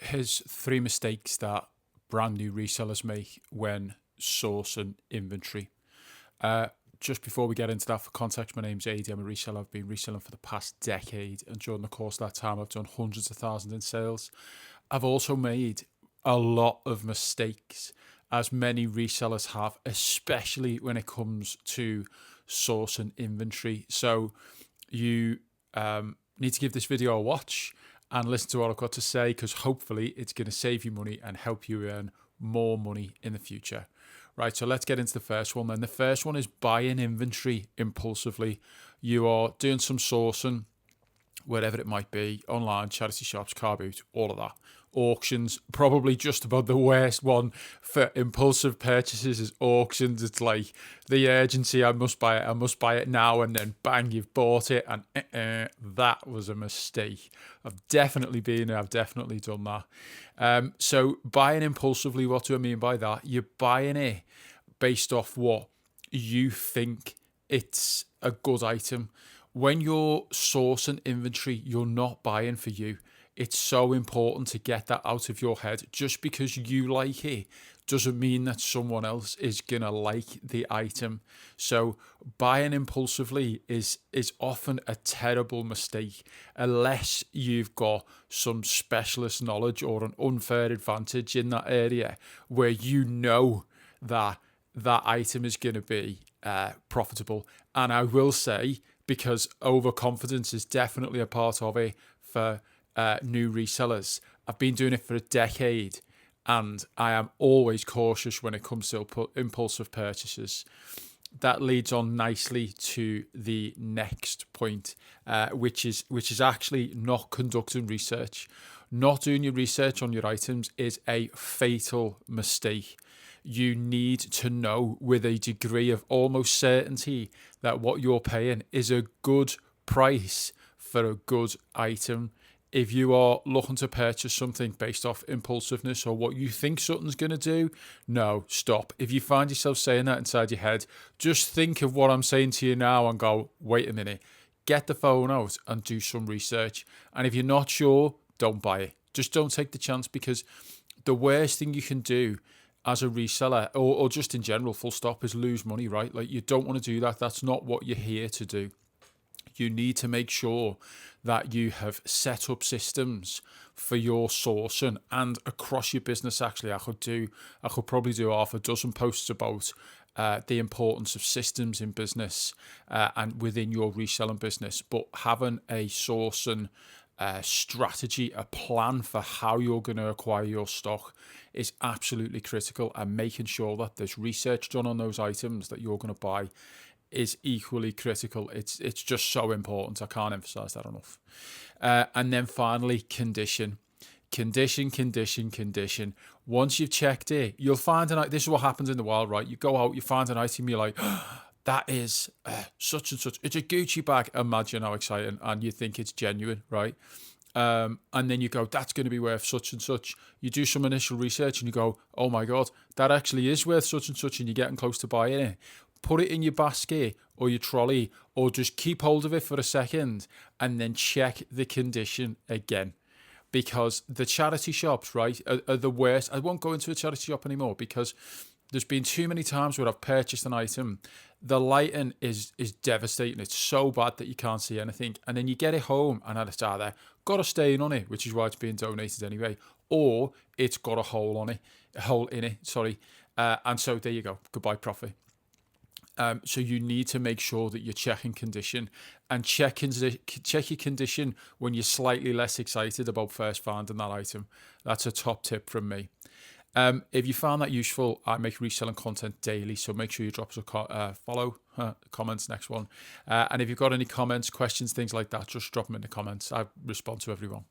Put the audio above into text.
Here's three mistakes that brand new resellers make when sourcing inventory. Just before we get into that, for context, my name's AD. I'm a reseller. I've been reselling for the past decade, and during the course of that time, I've done hundreds of thousands in sales. I've also made a lot of mistakes, as many resellers have, especially when it comes to sourcing inventory. So you need to give this video a watch and listen to what I've got to say, because hopefully it's going to save you money and help you earn more money in the future. Right, so let's get into the first one then. The first one is buying inventory impulsively. You are doing some sourcing, whatever it might be, online, charity shops, car boot, all of that. Auctions, probably just about the worst one for impulsive purchases is auctions. It's like the urgency, I must buy it now, and then bang, you've bought it, and that was a mistake. I've definitely been there, I've definitely done that. So buying impulsively, what do I mean by that? You're buying it based off what you think it's a good item. When you're sourcing inventory, you're not buying for you. It's so important to get that out of your head. Just because you like it doesn't mean that someone else is gonna like the item. So buying impulsively is often a terrible mistake, unless you've got some specialist knowledge or an unfair advantage in that area where you know that that item is going to be profitable. And I will say, because overconfidence is definitely a part of it for new resellers, I've been doing it for a decade, and I am always cautious when it comes to impulsive purchases. That leads on nicely to the next point, which is actually not conducting research. Not doing your research on your items is a fatal mistake. You need to know with a degree of almost certainty that what you're paying is a good price for a good item. If you are looking to purchase something based off impulsiveness or what you think something's going to do, no, stop. If you find yourself saying that inside your head, just think of what I'm saying to you now and go, wait a minute, get the phone out and do some research. And if you're not sure, don't buy it. Just don't take the chance, because the worst thing you can do as a reseller, or just in general, full stop, is lose money, right? Like, you don't want to do that. That's not what you're here to do. You need to make sure that you have set up systems for your sourcing and across your business. Actually, I could probably do half a dozen posts about the importance of systems in business and within your reselling business. But having a sourcing strategy, a plan for how you're going to acquire your stock is absolutely critical, and making sure that there's research done on those items that you're going to buy is equally critical. It's just so important. I can't emphasize that enough. And then finally, condition. Once you've checked it, you'll find an item. This is what happens in the wild, right? You go out, you find an item, you're like, that is such and such. It's a Gucci bag. Imagine how exciting. And you think it's genuine, right? And then you go, that's going to be worth such and such. You do some initial research and you go, oh my God, that actually is worth such and such, and you're getting close to buying it. Put it in your basket or your trolley, or just keep hold of it for a second and then check the condition again. Because the charity shops, right, are the worst. I won't go into a charity shop anymore, because there's been too many times where I've purchased an item, the lighting is devastating. It's so bad that you can't see anything. And then you get it home and it's either got a stain on it, which is why it's being donated anyway, or it's got a hole in it, sorry. And so there you go. Goodbye, profit. So you need to make sure that you're checking condition, and check your condition when you're slightly less excited about first finding that item. That's a top tip from me. If you found that useful, I make reselling content daily, so make sure you drop us a follow, comments, next one. And if you've got any comments, questions, things like that, just drop them in the comments. I respond to everyone.